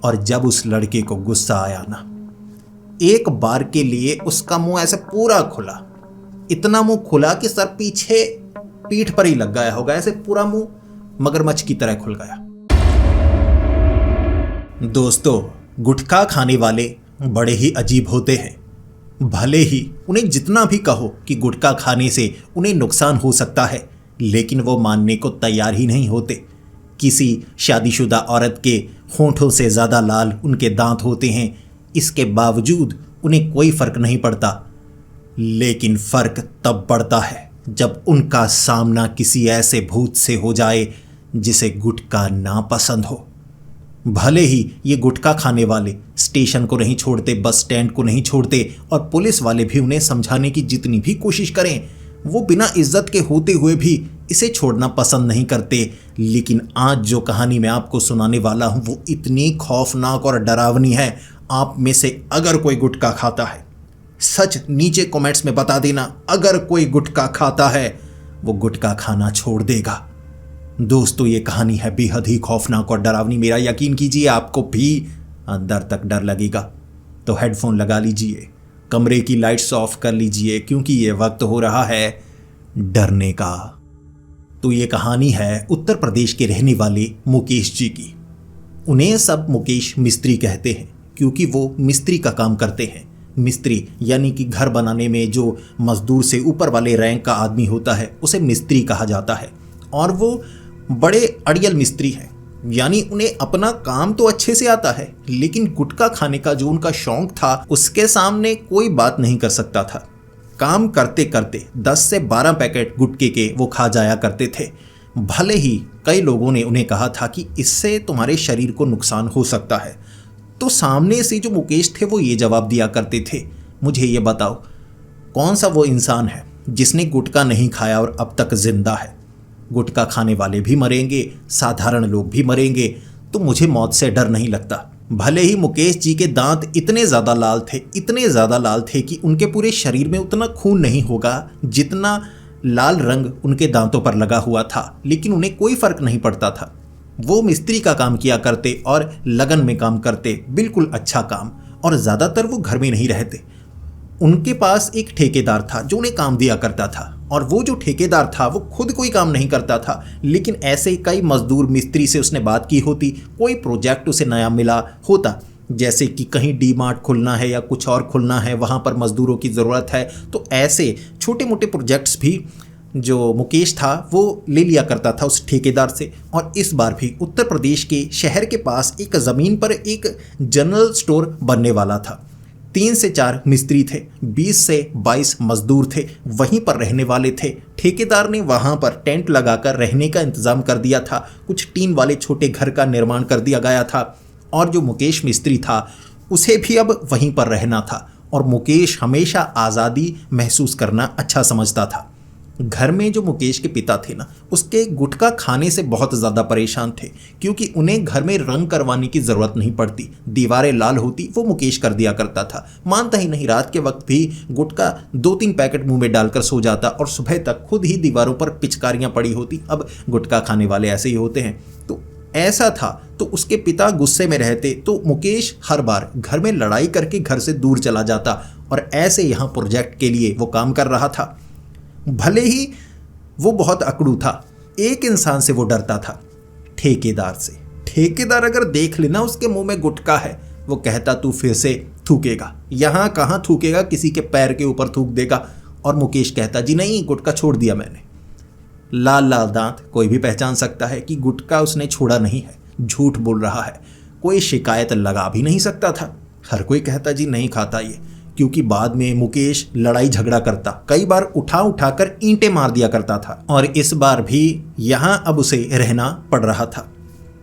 और जब उस लड़के को गुस्सा आया ना, एक बार के लिए उसका मुंह ऐसे पूरा खुला, इतना मुंह खुला कि सर पीछे पीठ पर ही लग गया होगा, ऐसे पूरा मुंह मगरमच्छ की तरह खुल गया। दोस्तों, गुटखा खाने वाले बड़े ही अजीब होते हैं। भले ही उन्हें जितना भी कहो कि गुटखा खाने से उन्हें नुकसान हो सकता है, लेकिन वो मानने को तैयार ही नहीं होते। किसी शादीशुदा औरत के होंठों से ज़्यादा लाल उनके दांत होते हैं, इसके बावजूद उन्हें कोई फ़र्क नहीं पड़ता। लेकिन फ़र्क तब पड़ता है जब उनका सामना किसी ऐसे भूत से हो जाए जिसे गुटखा नापसंद हो। भले ही ये गुटखा खाने वाले स्टेशन को नहीं छोड़ते, बस स्टैंड को नहीं छोड़ते, और पुलिस वाले भी उन्हें समझाने की जितनी भी कोशिश करें, वो बिना इज्जत के होते हुए भी इसे छोड़ना पसंद नहीं करते। लेकिन आज जो कहानी मैं आपको सुनाने वाला हूँ वो इतनी खौफनाक और डरावनी है, आप में से अगर कोई गुटखा खाता है, सच नीचे कमेंट्स में बता देना। अगर कोई गुटखा खाता है वो गुटखा खाना छोड़ देगा। दोस्तों, ये कहानी है बेहद ही खौफनाक और डरावनी। मेरा यकीन कीजिए आपको भी अंदर तक डर लगेगा। तो हेडफोन लगा लीजिए, कमरे की लाइट्स ऑफ कर लीजिए, क्योंकि ये वक्त हो रहा है डरने का। तो ये कहानी है उत्तर प्रदेश के रहने वाले मुकेश जी की। उन्हें सब मुकेश मिस्त्री कहते हैं क्योंकि वो मिस्त्री का काम करते हैं। मिस्त्री यानी कि घर बनाने में जो मजदूर से ऊपर वाले रैंक का आदमी होता है उसे मिस्त्री कहा जाता है। और वो बड़े अड़ियल मिस्त्री हैं, यानी उन्हें अपना काम तो अच्छे से आता है, लेकिन गुटखा खाने का जो उनका शौक था उसके सामने कोई बात नहीं कर सकता था। काम करते करते 10 से 12 पैकेट गुटखे के वो खा जाया करते थे। भले ही कई लोगों ने उन्हें कहा था कि इससे तुम्हारे शरीर को नुकसान हो सकता है, तो सामने से जो मुकेश थे वो ये जवाब दिया करते थे, मुझे ये बताओ कौन सा वो इंसान है जिसने गुटखा नहीं खाया और अब तक जिंदा है। गुटखा खाने वाले भी मरेंगे, साधारण लोग भी मरेंगे, तो मुझे मौत से डर नहीं लगता। भले ही मुकेश जी के दांत इतने ज़्यादा लाल थे, इतने ज़्यादा लाल थे कि उनके पूरे शरीर में उतना खून नहीं होगा जितना लाल रंग उनके दांतों पर लगा हुआ था, लेकिन उन्हें कोई फ़र्क नहीं पड़ता था। वो मिस्त्री का काम किया करते और लगन में काम करते, बिल्कुल अच्छा काम, और ज़्यादातर वो घर में नहीं रहते। उनके पास एक ठेकेदार था जो उन्हें काम दिया करता था, और वो जो ठेकेदार था वो खुद कोई काम नहीं करता था, लेकिन ऐसे ही कई मजदूर मिस्त्री से उसने बात की होती, कोई प्रोजेक्ट उसे नया मिला होता, जैसे कि कहीं डी मार्ट खुलना है या कुछ और खुलना है, वहाँ पर मजदूरों की ज़रूरत है। तो ऐसे छोटे मोटे प्रोजेक्ट्स भी जो मुकेश था वो ले लिया करता था उस ठेकेदार से। और इस बार भी उत्तर प्रदेश के शहर के पास एक ज़मीन पर एक जनरल स्टोर बनने वाला था। 3 से 4 मिस्त्री थे, 20 से 22 मजदूर थे, वहीं पर रहने वाले थे। ठेकेदार ने वहां पर टेंट लगाकर रहने का इंतज़ाम कर दिया था, कुछ टीन वाले छोटे घर का निर्माण कर दिया गया था, और जो मुकेश मिस्त्री था उसे भी अब वहीं पर रहना था। और मुकेश हमेशा आज़ादी महसूस करना अच्छा समझता था। घर में जो मुकेश के पिता थे ना, उसके गुटखा खाने से बहुत ज़्यादा परेशान थे, क्योंकि उन्हें घर में रंग करवाने की ज़रूरत नहीं पड़ती, दीवारें लाल होती, वो मुकेश कर दिया करता था। मानता ही नहीं, रात के वक्त भी गुटखा 2-3 पैकेट मुंह में डालकर सो जाता, और सुबह तक खुद ही दीवारों पर पिचकारियाँ पड़ी होती। अब गुटखा खाने वाले ऐसे ही होते हैं। तो ऐसा था, तो उसके पिता गुस्से में रहते, तो मुकेश हर बार घर में लड़ाई करके घर से दूर चला जाता, और ऐसे यहाँ प्रोजेक्ट के लिए वो काम कर रहा था। भले ही वो बहुत अकड़ू था, एक इंसान से वो डरता था, ठेकेदार से। ठेकेदार अगर देख लेना उसके मुंह में गुटखा है, वो कहता तू फिर से थूकेगा। यहाँ कहाँ थूकेगा, किसी के पैर के ऊपर थूक देगा। और मुकेश कहता जी नहीं, गुटखा छोड़ दिया मैंने। लाल लाल दांत, कोई भी पहचान सकता है कि गुटखा उसने छोड़ा नहीं है, झूठ बोल रहा है। कोई शिकायत लगा भी नहीं सकता था, हर कोई कहता जी नहीं खाता ये, क्योंकि बाद में मुकेश लड़ाई झगड़ा करता, कई बार उठा उठाकर ईंटें मार दिया करता था। और इस बार भी यहाँ अब उसे रहना पड़ रहा था।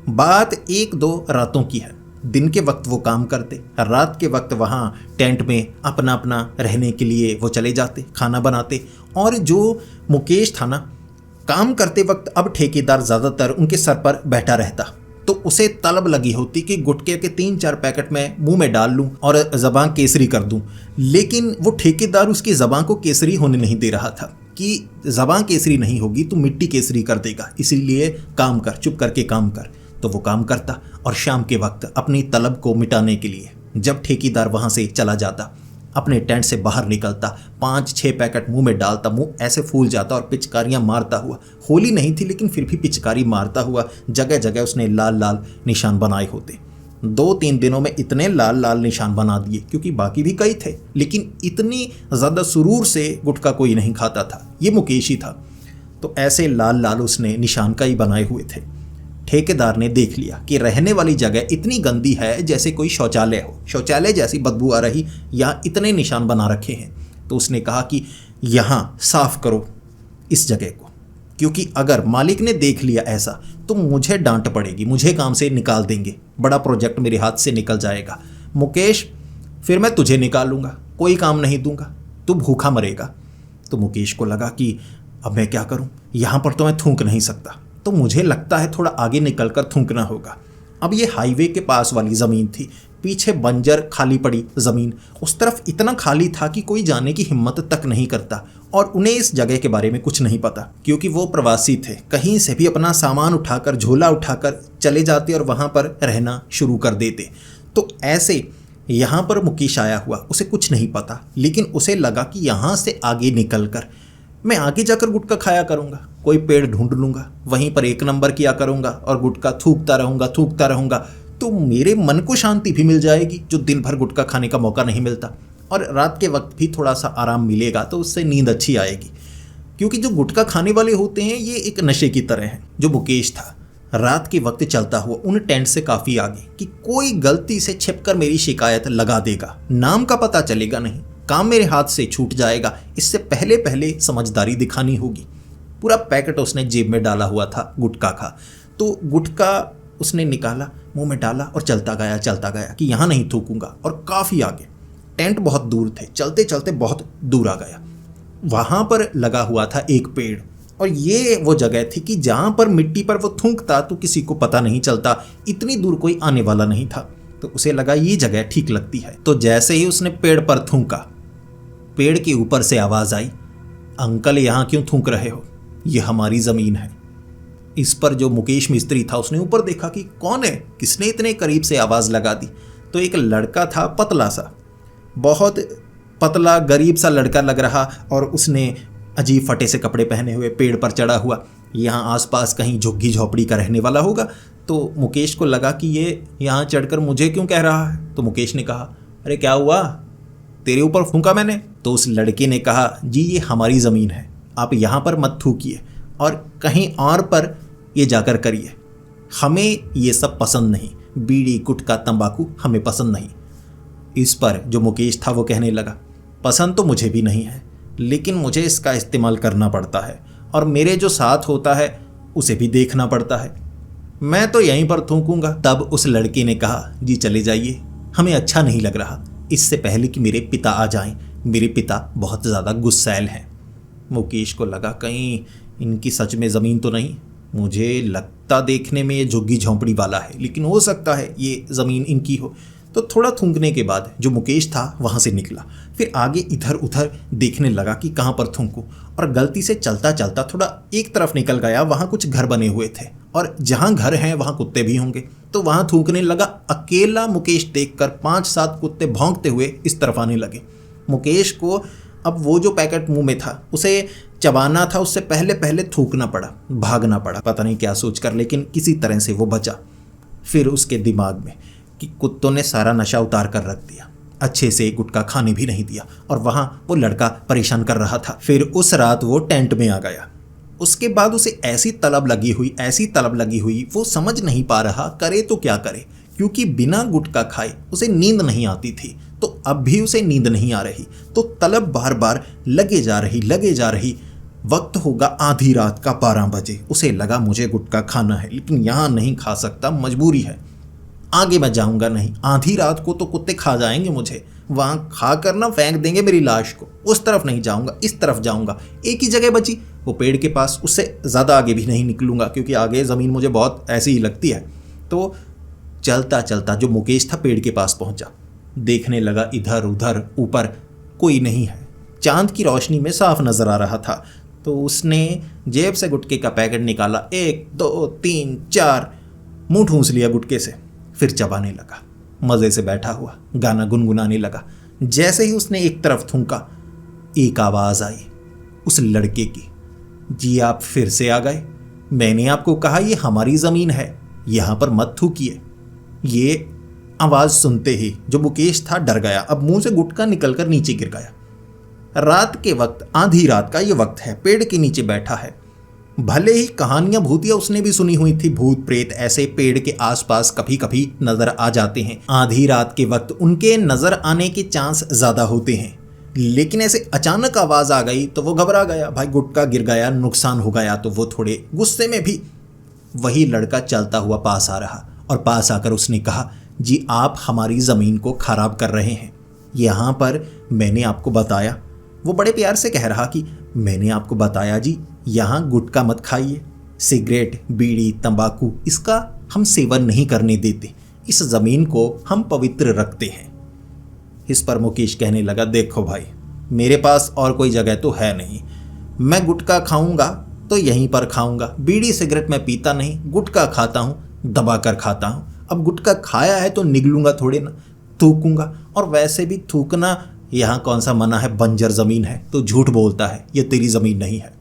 बात 1-2 रातों की है। दिन के वक्त वो काम करते, रात के वक्त वहाँ टेंट में अपना अपना रहने के लिए वो चले जाते, खाना बनाते। और जो मुकेश था ना, काम करते वक्त अब ठेकेदार ज़्यादातर उनके सर पर बैठा रहता, तो उसे तलब लगी होती कि गुटखे के 3-4 पैकेट में मुंह में डाल लूं और ज़बान केसरी कर दूं। लेकिन वो ठेकेदार उसकी ज़बान को केसरी होने नहीं दे रहा था कि ज़बान केसरी नहीं होगी तो मिट्टी केसरी कर देगा, इसीलिए काम कर, चुप करके काम कर। तो वो काम करता और शाम के वक्त अपनी तलब को मिटाने के लिए जब ठेकेदार वहाँ से चला जाता, अपने टेंट से बाहर निकलता, 5-6 पैकेट मुंह में डालता, मुंह ऐसे फूल जाता और पिचकारियाँ मारता हुआ, होली नहीं थी लेकिन फिर भी पिचकारी मारता हुआ जगह जगह उसने लाल लाल निशान बनाए होते। 2-3 दिनों में इतने लाल लाल निशान बना दिए, क्योंकि बाकी भी कई थे लेकिन इतनी ज़्यादा सुरूर से गुटखा कोई नहीं खाता था, ये मुकेश ही था। तो ऐसे लाल लाल उसने निशान कई बनाए हुए थे। ठेकेदार ने देख लिया कि रहने वाली जगह इतनी गंदी है जैसे कोई शौचालय हो, शौचालय जैसी बदबू आ रही, यहाँ इतने निशान बना रखे हैं। तो उसने कहा कि यहाँ साफ करो इस जगह को, क्योंकि अगर मालिक ने देख लिया ऐसा तो मुझे डांट पड़ेगी, मुझे काम से निकाल देंगे, बड़ा प्रोजेक्ट मेरे हाथ से निकल जाएगा। मुकेश, फिर मैं तुझे निकालूंगा, कोई काम नहीं दूंगा, तू भूखा मरेगा। तो मुकेश को लगा कि अब मैं क्या करूं, यहाँ पर तो मैं थूक नहीं सकता, तो मुझे लगता है थोड़ा आगे निकलकर थूकना होगा। अब ये हाईवे के पास वाली ज़मीन थी, पीछे बंजर खाली पड़ी ज़मीन, उस तरफ इतना खाली था कि कोई जाने की हिम्मत तक नहीं करता और उन्हें इस जगह के बारे में कुछ नहीं पता, क्योंकि वो प्रवासी थे, कहीं से भी अपना सामान उठाकर, झोला उठाकर चले जाते और वहाँ पर रहना शुरू कर देते। तो ऐसे यहाँ पर मुकेश आया हुआ, उसे कुछ नहीं पता, लेकिन उसे लगा कि यहाँ से आगे निकल कर मैं आगे जाकर गुटखा खाया करूँगा, कोई पेड़ ढूंढ लूँगा, वहीं पर 1 नंबर किया करूँगा और गुटखा थूकता रहूँगा, तो मेरे मन को शांति भी मिल जाएगी, जो दिन भर गुटखा खाने का मौका नहीं मिलता, और रात के वक्त भी थोड़ा सा आराम मिलेगा, तो उससे नींद अच्छी आएगी। क्योंकि जो गुटखा खाने वाले होते हैं ये एक नशे की तरह हैं। जो मुकेश था, रात के वक्त चलता हुआ उन टेंट से काफ़ी आगे कि कोई गलती से छिपकर मेरी शिकायत लगा देगा, नाम का पता चलेगा नहीं, काम मेरे हाथ से छूट जाएगा, इससे पहले पहले समझदारी दिखानी होगी। पूरा पैकेट उसने जेब में डाला हुआ था गुटखा का, तो गुटखा उसने निकाला, मुंह में डाला और चलता गया कि यहाँ नहीं थूकूंगा, और काफ़ी आगे, टेंट बहुत दूर थे, चलते चलते बहुत दूर आ गया। वहाँ पर लगा हुआ था एक पेड़, और ये वो जगह थी कि जहाँ पर मिट्टी पर वो थूकता तो किसी को पता नहीं चलता, इतनी दूर कोई आने वाला नहीं था। तो उसे लगा ये जगह ठीक लगती है। तो जैसे ही उसने पेड़ पर थूका, पेड़ के ऊपर से आवाज़ आई, अंकल यहाँ क्यों थूक रहे हो, ये हमारी ज़मीन है। इस पर जो मुकेश मिस्त्री था उसने ऊपर देखा कि कौन है, किसने इतने करीब से आवाज़ लगा दी। तो एक लड़का था, पतला सा, बहुत पतला गरीब सा लड़का लग रहा, और उसने अजीब फटे से कपड़े पहने हुए पेड़ पर चढ़ा हुआ, यहाँ आसपास कहीं झुग्गी झोपड़ी का रहने वाला होगा। तो मुकेश को लगा कि ये यहाँ चढ़कर मुझे क्यों कह रहा है। तो मुकेश ने कहा, अरे क्या हुआ, तेरे ऊपर फूंका मैंने। तो उस लड़के ने कहा, जी ये हमारी ज़मीन है, आप यहाँ पर मत थूकिए और कहीं और पर ये जाकर करिए, हमें ये सब पसंद नहीं, बीड़ी गुटखा तंबाकू हमें पसंद नहीं। इस पर जो मुकेश था वो कहने लगा, पसंद तो मुझे भी नहीं है, लेकिन मुझे इसका इस्तेमाल करना पड़ता है और मेरे जो साथ होता है उसे भी देखना पड़ता है, मैं तो यहीं पर थूकूंगा। तब उस लड़के ने कहा, जी चले जाइए, हमें अच्छा नहीं लग रहा, इससे पहले कि मेरे पिता आ जाएं, मेरे पिता बहुत ज़्यादा गुस्सैल हैं। मुकेश को लगा कहीं इनकी सच में ज़मीन तो नहीं, मुझे लगता देखने में ये झुग्गी झोंपड़ी वाला है, लेकिन हो सकता है ये ज़मीन इनकी हो। तो थोड़ा थूकने के बाद जो मुकेश था वहाँ से निकला, फिर आगे इधर उधर देखने लगा कि कहाँ पर थूकूं, और गलती से चलता चलता थोड़ा एक तरफ निकल गया, वहाँ कुछ घर बने हुए थे और जहाँ घर हैं वहाँ कुत्ते भी होंगे, तो वहाँ थूकने लगा। अकेला मुकेश देखकर 5-7 कुत्ते भौंकते हुए इस तरफ आने लगे। मुकेश को अब वो जो पैकेट मुंह में था उसे चबाना था, उससे पहले पहले थूकना पड़ा, भागना पड़ा, पता नहीं क्या सोचकर, लेकिन किसी तरह से वो बचा। फिर उसके दिमाग में कि कुत्तों ने सारा नशा उतार कर रख दिया, अच्छे से गुटखा खाने भी नहीं दिया, और वहाँ वो लड़का परेशान कर रहा था। फिर उस रात वो टेंट में आ गया। उसके बाद उसे ऐसी तलब लगी हुई, वो समझ नहीं पा रहा करे तो क्या करे, क्योंकि बिना गुटखा खाए उसे नींद नहीं आती थी, तो अब भी उसे नींद नहीं आ रही, तो तलब बार बार लगे जा रही। वक्त होगा आधी रात का 12 बजे। उसे लगा मुझे गुटखा खाना है, लेकिन यहाँ नहीं खा सकता, मजबूरी है, आगे मैं जाऊँगा नहीं, आधी रात को तो कुत्ते खा जाएंगे मुझे, वहाँ खा कर ना फेंक देंगे मेरी लाश को, उस तरफ नहीं जाऊँगा, इस तरफ जाऊँगा। एक ही जगह बची, वो पेड़ के पास, उससे ज़्यादा आगे भी नहीं निकलूँगा, क्योंकि आगे ज़मीन मुझे बहुत ऐसी ही लगती है। तो चलता चलता जो मुकेश था पेड़ के पास पहुँचा, देखने लगा इधर उधर, ऊपर कोई नहीं है, चांद की रोशनी में साफ नज़र आ रहा था। तो उसने जेब से गुटखे का पैकेट निकाला, 1 2 3 4, मुंह ठूंस लिया गुटके से, फिर चबाने लगा। मजे से बैठा हुआ गाना गुनगुनाने लगा। जैसे ही उसने एक तरफ थूका, एक आवाज आई उस लड़के की, जी आप फिर से आ गए। मैंने आपको कहा ये हमारी जमीन है, यहां पर मत थूकिए। ये आवाज सुनते ही जो मुकेश था डर गया। अब मुंह से गुटका निकलकर नीचे गिर गया। रात के वक्त, आधी रात का ये वक्त है, पेड़ के नीचे बैठा है। भले ही कहानियां भूतिया उसने भी सुनी हुई थी, भूत प्रेत ऐसे पेड़ के आसपास कभी कभी नजर आ जाते हैं। आधी रात के वक्त उनके नजर आने के चांस ज्यादा होते हैं, लेकिन ऐसे अचानक आवाज आ गई तो वो घबरा गया। भाई गुटका गिर गया, नुकसान हो गया, तो वो थोड़े गुस्से में भी। वही लड़का चलता हुआ पास आ रहा और पास आकर उसने कहा, जी आप हमारी ज़मीन को खराब कर रहे हैं। यहाँ पर मैंने आपको बताया, वो बड़े प्यार से कह रहा कि मैंने आपको बताया जी, यहाँ गुटखा मत खाइए, सिगरेट, बीड़ी, तंबाकू इसका हम सेवन नहीं करने देते। इस ज़मीन को हम पवित्र रखते हैं। इस पर मुकेश कहने लगा, देखो भाई, मेरे पास और कोई जगह तो है नहीं। मैं गुटखा खाऊंगा तो यहीं पर खाऊंगा। बीड़ी सिगरेट मैं पीता नहीं, गुटखा खाता हूँ, दबा कर खाता हूँ। अब गुटखा खाया है तो निगलूंगा थोड़े ना, थूकूंगा। और वैसे भी थूकना यहाँ कौन सा मना है, बंजर ज़मीन है। तो झूठ बोलता है, ये तेरी ज़मीन नहीं है।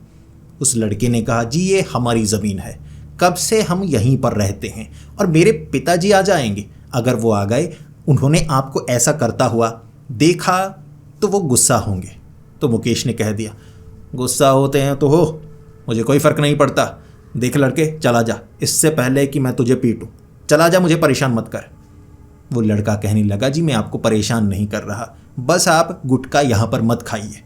उस लड़के ने कहा, जी ये हमारी ज़मीन है, कब से हम यहीं पर रहते हैं और मेरे पिताजी आ जाएंगे। अगर वो आ गए, उन्होंने आपको ऐसा करता हुआ देखा तो वो गुस्सा होंगे। तो मुकेश ने कह दिया, गुस्सा होते हैं तो हो, मुझे कोई फ़र्क नहीं पड़ता। देख लड़के, चला जा, इससे पहले कि मैं तुझे पीटूं। चला जा, मुझे परेशान मत कर। वो लड़का कहने लगा, जी मैं आपको परेशान नहीं कर रहा, बस आप गुटखा यहाँ पर मत खाइए,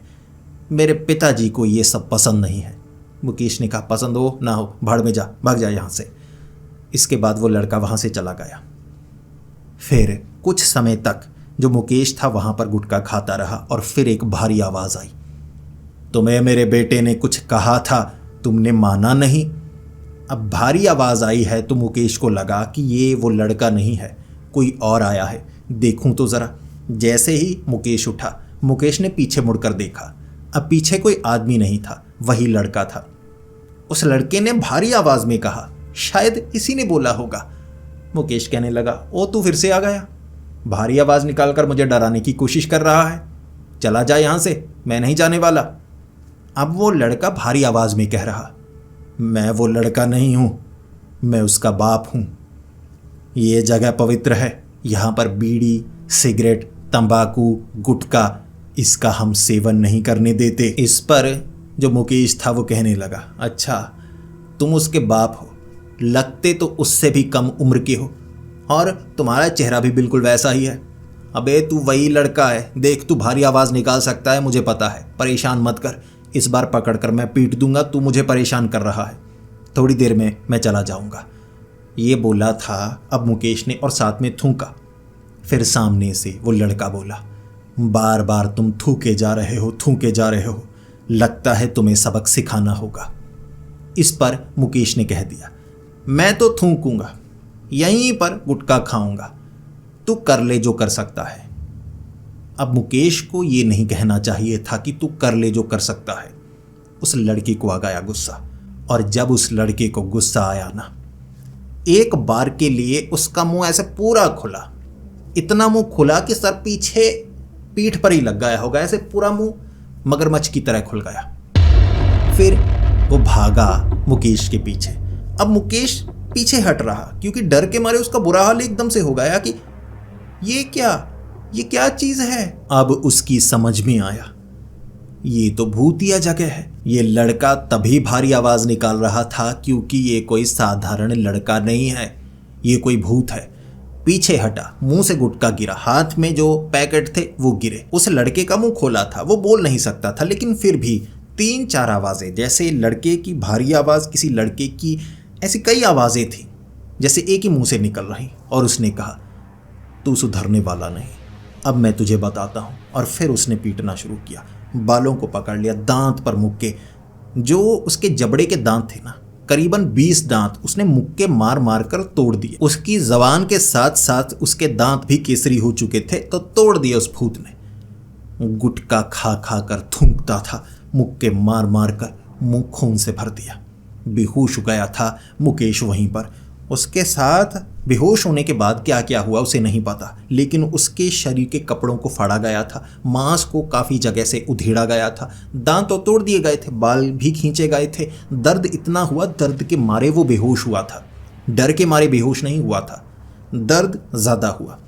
मेरे पिताजी को ये सब पसंद नहीं है। मुकेश ने कहा, पसंद हो ना हो, भाड़ में जा, भाग जा यहाँ से। इसके बाद वो लड़का वहाँ से चला गया। फिर कुछ समय तक जो मुकेश था वहाँ पर गुटखा खाता रहा और फिर एक भारी आवाज़ आई, तुम्हें मेरे बेटे ने कुछ कहा था, तुमने माना नहीं। अब भारी आवाज़ आई है तो मुकेश को लगा कि ये वो लड़का नहीं है, कोई और आया है, देखूं तो ज़रा। जैसे ही मुकेश उठा, मुकेश ने पीछे मुड़कर देखा। अब पीछे कोई आदमी नहीं था, वही लड़का था। उस लड़के ने भारी आवाज़ में कहा, शायद इसी ने बोला होगा। मुकेश कहने लगा, ओ तू फिर से आ गया, भारी आवाज़ निकालकर मुझे डराने की कोशिश कर रहा है, चला जा यहाँ से, मैं नहीं जाने वाला। अब वो लड़का भारी आवाज़ में कह रहा, मैं वो लड़का नहीं हूँ, मैं उसका बाप हूँ। ये जगह पवित्र है, यहाँ पर बीड़ी, सिगरेट, तंबाकू, गुटखा इसका हम सेवन नहीं करने देते। इस पर जो मुकेश था वो कहने लगा, अच्छा तुम उसके बाप हो, लगते तो उससे भी कम उम्र के हो और तुम्हारा चेहरा भी बिल्कुल वैसा ही है। अबे तू वही लड़का है, देख तू भारी आवाज़ निकाल सकता है, मुझे पता है, परेशान मत कर, इस बार पकड़कर मैं पीट दूंगा, तू मुझे परेशान कर रहा है, थोड़ी देर में मैं चला जाऊंगा। ये बोला था अब मुकेश ने और साथ में थूका। फिर सामने से वो लड़का बोला, बार बार तुम थूके जा रहे हो, थूके जा रहे हो, लगता है तुम्हें सबक सिखाना होगा। इस पर मुकेश ने कह दिया, मैं तो थूकूंगा, यहीं पर गुटखा खाऊंगा, तू कर ले जो कर सकता है। अब मुकेश को ये नहीं कहना चाहिए था कि तू कर ले जो कर सकता है। उस लड़के को आ गया गुस्सा, और जब उस लड़के को गुस्सा आया ना, एक बार के लिए उसका मुंह ऐसे पूरा खुला, इतना मुंह खुला कि सर पीछे पीठ पर ही लग गया होगा, ऐसे पूरा मुंह मगरमच्छ की तरह खुल गया। फिर वो भागा मुकेश के पीछे। अब मुकेश पीछे हट रहा क्योंकि डर के मारे उसका बुरा हाल एकदम से हो गया कि ये क्या चीज है। अब उसकी समझ में आया, ये तो भूतिया जगह है। ये लड़का तभी भारी आवाज निकाल रहा था क्योंकि ये कोई साधारण लड़का नहीं है, ये कोई भूत है। पीछे हटा, मुंह से गुटखा गिरा, हाथ में जो पैकेट थे वो गिरे। उस लड़के का मुंह खोला था, वो बोल नहीं सकता था, लेकिन फिर भी 3-4 आवाजें, जैसे लड़के की भारी आवाज, किसी लड़के की, ऐसी कई आवाजें थी जैसे एक ही मुंह से निकल रही। और उसने कहा, तू सुधरने वाला नहीं, अब मैं तुझे बताता हूँ। और फिर उसने पीटना शुरू किया, बालों को पकड़ लिया, दांत पर मुक्के, जो उसके जबड़े के दांत थे ना, करीबन 20 दांत उसने मुक्के मार मार कर तोड़ दिए। उसकी जबान के साथ साथ उसके दांत भी केसरी हो चुके थे, तो तोड़ दिए उस भूत ने। गुटखा खा खा कर थूकता था, मुक्के मार मार कर मुंह खून से भर दिया। बेहोश हो गया था मुकेश वहीं पर। उसके साथ बेहोश होने के बाद क्या क्या हुआ उसे नहीं पता, लेकिन उसके शरीर के कपड़ों को फाड़ा गया था, मांस को काफ़ी जगह से उधेड़ा गया था, दांत तो तोड़ दिए गए थे, बाल भी खींचे गए थे। दर्द इतना हुआ, दर्द के मारे वो बेहोश हुआ था। डर के मारे बेहोश नहीं हुआ था, दर्द ज़्यादा हुआ।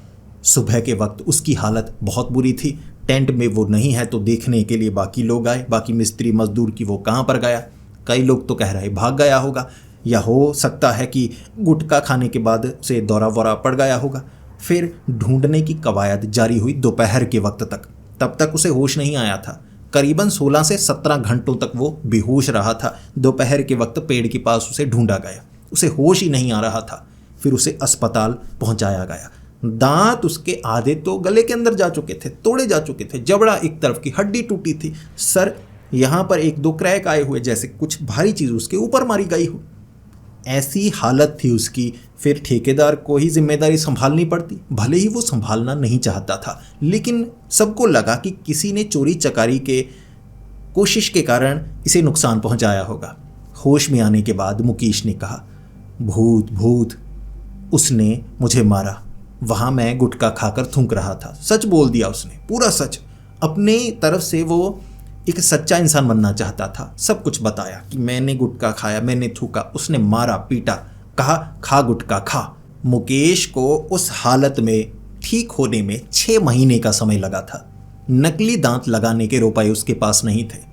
सुबह के वक्त उसकी हालत बहुत बुरी थी। टेंट में वो नहीं है तो देखने के लिए बाकी लोग आए, बाकी मिस्त्री मजदूर की वो कहाँ पर गया। कई लोग तो कह रहे भाग गया होगा, या हो सकता है कि गुटखा खाने के बाद उसे दौरा वौरा पड़ गया होगा। फिर ढूंढने की कवायद जारी हुई दोपहर के वक्त तक। तब तक उसे होश नहीं आया था। करीबन 16 से 17 घंटों तक वो बेहोश रहा था। दोपहर के वक्त पेड़ के पास उसे ढूंढा गया, उसे होश ही नहीं आ रहा था। फिर उसे अस्पताल पहुंचाया गया। दांत उसके आधे तो गले के अंदर जा चुके थे, तोड़े जा चुके थे, जबड़ा एक तरफ की हड्डी टूटी थी, सर यहाँ पर एक दो क्रैक आए हुए, जैसे कुछ भारी चीज़ उसके ऊपर मारी गई हो। ऐसी हालत थी उसकी। फिर ठेकेदार को ही जिम्मेदारी संभालनी पड़ती, भले ही वो संभालना नहीं चाहता था, लेकिन सबको लगा कि किसी ने चोरी चकारी के कोशिश के कारण इसे नुकसान पहुंचाया होगा। होश में आने के बाद मुकेश ने कहा, भूत भूत, उसने मुझे मारा, वहाँ मैं गुटखा खाकर थूक रहा था। सच बोल दिया उसने, पूरा सच। अपने तरफ से वो एक सच्चा इंसान बनना चाहता था। सब कुछ बताया कि मैंने गुटखा खाया, मैंने थूका, उसने मारा पीटा, कहा खा गुटखा खा। मुकेश को उस हालत में ठीक होने में 6 महीने का समय लगा था। नकली दांत लगाने के रुपए उसके पास नहीं थे।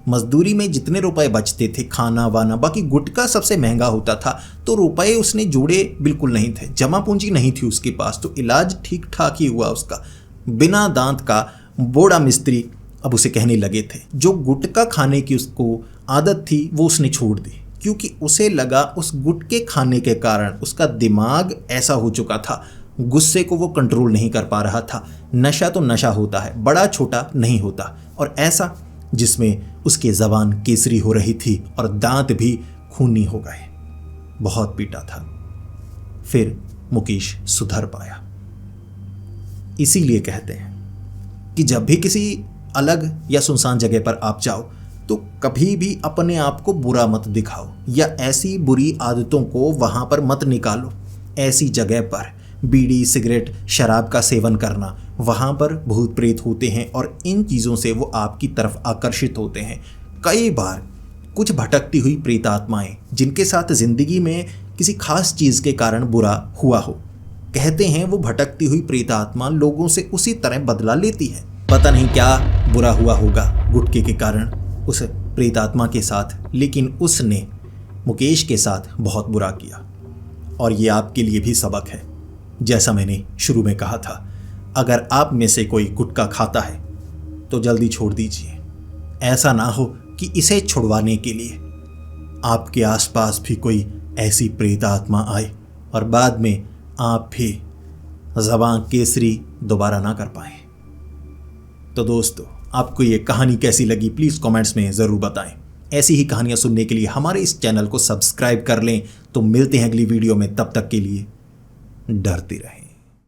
मजदूरी में जितने रुपए बचते थे, खाना वाना, बाकी गुटखा सबसे महंगा होता था, तो रुपए उसने जोड़े बिल्कुल नहीं थे, जमा पूंजी नहीं थी उसके पास। तो इलाज ठीक ठाक ही हुआ उसका। बिना दांत का बोड़ा मिस्त्री अब उसे कहने लगे थे। जो गुटखा खाने की उसको आदत थी वो उसने छोड़ दी, क्योंकि उसे लगा उस गुटखे खाने के कारण उसका दिमाग ऐसा हो चुका था, गुस्से को वो कंट्रोल नहीं कर पा रहा था। नशा तो नशा होता है, बड़ा छोटा नहीं होता, और ऐसा जिसमें उसकी ज़बान केसरी हो रही थी और दांत भी खूनी हो गए। बहुत पीटा था। फिर मुकेश सुधर पाया। इसीलिए कहते हैं कि जब भी किसी अलग या सुनसान जगह पर आप जाओ तो कभी भी अपने आप को बुरा मत दिखाओ, या ऐसी बुरी आदतों को वहाँ पर मत निकालो। ऐसी जगह पर बीड़ी सिगरेट शराब का सेवन करना, वहाँ पर भूत प्रेत होते हैं और इन चीज़ों से वो आपकी तरफ आकर्षित होते हैं। कई बार कुछ भटकती हुई प्रेत आत्माएं जिनके साथ ज़िंदगी में किसी खास चीज़ के कारण बुरा हुआ हो, कहते हैं वो भटकती हुई प्रेत आत्मा लोगों से उसी तरह बदला लेती है। पता नहीं क्या बुरा हुआ होगा गुटखे के कारण उस प्रेत आत्मा के साथ, लेकिन उसने मुकेश के साथ बहुत बुरा किया। और ये आपके लिए भी सबक है। जैसा मैंने शुरू में कहा था, अगर आप में से कोई गुटखा खाता है तो जल्दी छोड़ दीजिए। ऐसा ना हो कि इसे छुड़वाने के लिए आपके आसपास भी कोई ऐसी प्रेत आत्मा आए और बाद में आप भी ज़बान केसरी दोबारा ना कर पाएं। तो दोस्तों, आपको ये कहानी कैसी लगी प्लीज़ कमेंट्स में ज़रूर बताएं। ऐसी ही कहानियाँ सुनने के लिए हमारे इस चैनल को सब्सक्राइब कर लें। तो मिलते हैं अगली वीडियो में, तब तक के लिए डरते रहें।